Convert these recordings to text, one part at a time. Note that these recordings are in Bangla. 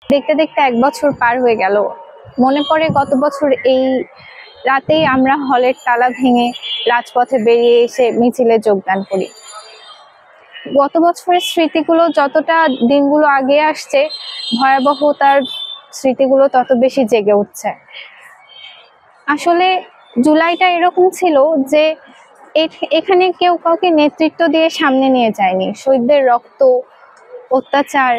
দেখতে দেখতে 1 বছর পার হয়ে গেল। মনে পড়ে গত বছর এই রাতেই আমরা হলের তালা ভেঙে রাজপথে বেরিয়ে এসে মিছিলে যোগদান করি। গত বছরের স্মৃতিগুলো যতটা দিনগুলো আগে আসছে, ভয়াবহতার স্মৃতিগুলো তত বেশি জেগে উঠছে। আসলে জুলাইটা এরকম ছিল যে এখানে কেউ কাউকে নেতৃত্ব দিয়ে সামনে নিয়ে যায়নি। শহীদদের রক্ত, অত্যাচার,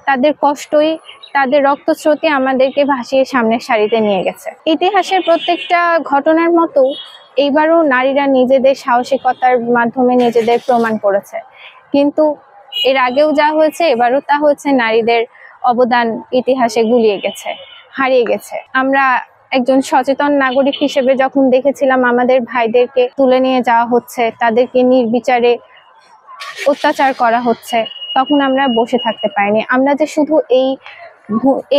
তাদের কষ্টই, তাদের রক্তস্রোতে আমাদেরকে ভাসিয়ে সামনের সারিতে নিয়ে গেছে। ইতিহাসের প্রত্যেকটা ঘটনার মতো এইবারও নারীরা নিজেদের সাহসিকতার মাধ্যমে নিজেদের প্রমাণ করেছে। কিন্তু এর আগেও যা হয়েছে, এবারও তা হচ্ছে। নারীদের অবদান ইতিহাসে গুলিয়ে গেছে, হারিয়ে গেছে। আমরা একজন সচেতন নাগরিক হিসেবে যখন দেখেছিলাম আমাদের ভাইদেরকে তুলে নিয়ে যাওয়া হচ্ছে, তাদেরকে নির্বিচারে অত্যাচার করা হচ্ছে, তখন আমরা বসে থাকতে পারিনি। আমরা যে শুধু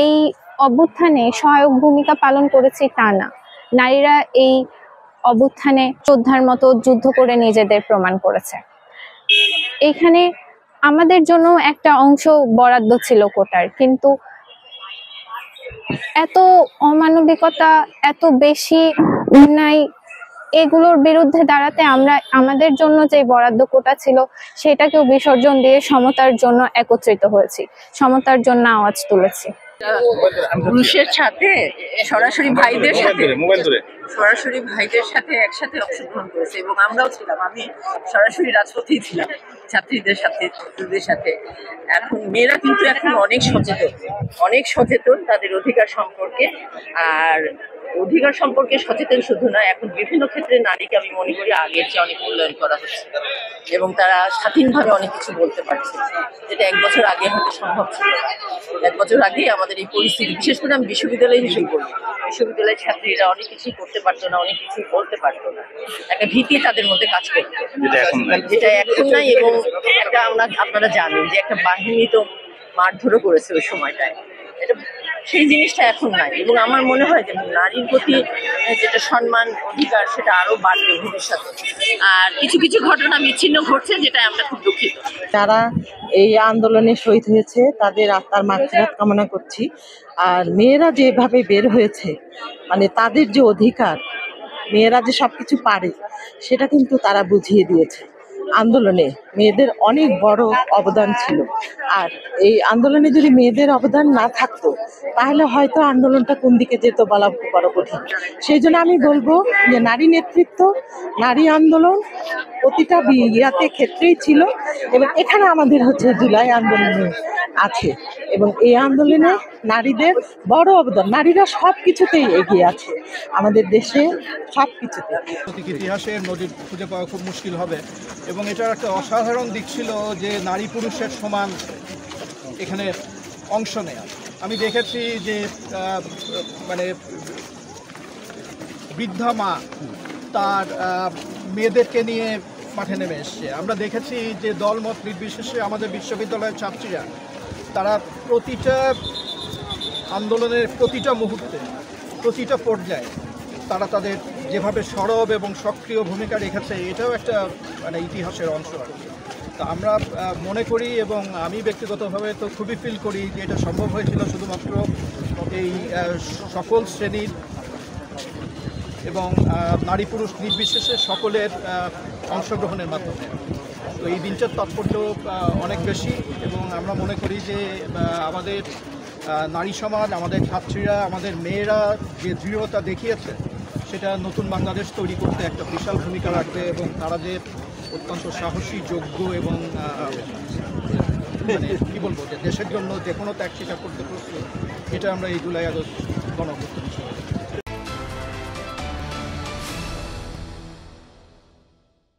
এই অভ্যুত্থানে সহায়ক ভূমিকা পালন করেছি তা না, নারীরা এই অভ্যুত্থানে যোদ্ধার মতো যুদ্ধ করে নিজেদের প্রমাণ করেছে। এখানে আমাদের জন্য একটা অংশ বরাদ্দ ছিল কোটার, কিন্তু এত অমানবিকতা, এত বেশি অন্যায়, এগুলোর বিরুদ্ধে দাঁড়াতে আমরা আমাদের জন্য যে বরাদ্দ কোটা ছিল সেটাকেও বিসর্জন দিয়ে সমতার জন্য একত্রিত হয়েছি, সমতার জন্য আওয়াজ তুলেছি। পুরুষের সাথে সরাসরি ভাইদের সাথে একসাথে অংশগ্রহণ করেছে এবং আমরাও ছিলাম। আমি সরাসরি রাজপথেই ছিলাম ছাত্রীদের সাথে। এখন মেয়েরা কিন্তু এখন অনেক সচেতন তাদের অধিকার সম্পর্কে। আর অধিকার সম্পর্কে সচেতন শুধু না, এখন বিভিন্ন ক্ষেত্রে নারীকে আমি মনে করি আগের চেয়ে অনেক মূল্যায়ন করা হচ্ছে এবং তারা স্বাধীনভাবে অনেক কিছু বলতে পারছে, যেটা 1 বছর আগে হয়তো সম্ভব ছিল। 1 বছর আগে আমাদের এই পরিস্থিতি, বিশেষ করে আমি বিশ্ববিদ্যালয় হিসেবে বলি, বিশ্ববিদ্যালয়ের ছাত্রীরা অনেক কিছুই করতে পারতো না, অনেক কিছুই বলতে পারতো না। একটা ভীতি তাদের মধ্যে কাজ করতো, যেটা এখন নাই। এবং একটা আপনারা জানেন যে একটা বাহিনী তো মারধরও করেছে ওই সময়টায়, এটা সেই জিনিসটা এখন নাই। এবং আমার মনে হয় যে নারীর প্রতি যেটা সম্মান, অধিকার, সেটা আরো বাড়বে ভবিষ্যতে। আর কিছু ঘটনা বিচ্ছিন্ন ঘটছে, যেটা আমরা খুব দুঃখিত। যারা এই আন্দোলনে শহীদ হয়েছে তাদের আত্মার মাগফিরাত কামনা করছি। আর মেয়েরা যেভাবে বের হয়েছে, মানে তাদের যে অধিকার, মেয়েরা যে সবকিছু পারে, সেটা কিন্তু তারা বুঝিয়ে দিয়েছে। আন্দোলনে মেয়েদের অনেক বড় অবদান ছিল। আর এই আন্দোলনে যদি মেয়েদের অবদান না থাকতো, তাহলে হয়তো আন্দোলনটা কোন দিকে যেত বলা বড় কঠিন। সেই জন্য আমি বলবো যে নারী নেতৃত্ব, নারী আন্দোলন প্রতিটা ক্ষেত্রেই ছিল এবং এখানে আমাদের জুলাই আন্দোলনে আছে। এবং এই আন্দোলনে নারীদের বড় অবদান, নারীরা সব কিছুতেই এগিয়ে আছে আমাদের দেশে, সব কিছুতে। ইতিহাসের নজির খুঁজে পাওয়া খুব মুশকিল হবে এবং এটার একটা অসাধারণ দিক ছিল যে নারী পুরুষের সমান এখানে অংশ নেয়া। আমি দেখেছি যে মানে বৃদ্ধা মা তার মেয়েদেরকে নিয়ে মাঠে নেমে এসছে। আমরা দেখেছি যে দলমত নির্বিশেষে আমাদের বিশ্ববিদ্যালয়ের ছাত্রীরা তারা প্রতিটা আন্দোলনের প্রতিটা মুহূর্তে, প্রতিটা পর্যায়ে তারা তাদের যেভাবে সরব এবং সক্রিয় ভূমিকা রেখেছে, এটাও একটা মানে ইতিহাসের অংশ আর কি। তো আমরা মনে করি এবং আমি ব্যক্তিগতভাবে তো খুবই ফিল করি যে এটা সম্ভব হয়েছিল শুধুমাত্র এই সকল শ্রেণীর এবং নারী পুরুষ নির্বিশেষে সকলের অংশগ্রহণের মাধ্যমে। তো এই দিনটার তাৎপর্য অনেক বেশি এবং আমরা মনে করি যে আমাদের নারী সমাজ, আমাদের ছাত্রীরা, আমাদের মেয়েরা যে দৃঢ়তা দেখিয়েছে, সেটা নতুন বাংলাদেশ তৈরি করতে একটা বিশাল ভূমিকা রাখবে এবং তারা যে অত্যন্ত সাহসী, যোগ্য এবং মানে কী বলবো, যে দেশের জন্য যে কোনো ত্যাগ স্বীকার করতে প্রস্তুত, এটা আমরা এই জুলাই আগস্ট গণ অভ্যুত্থান হিসেবে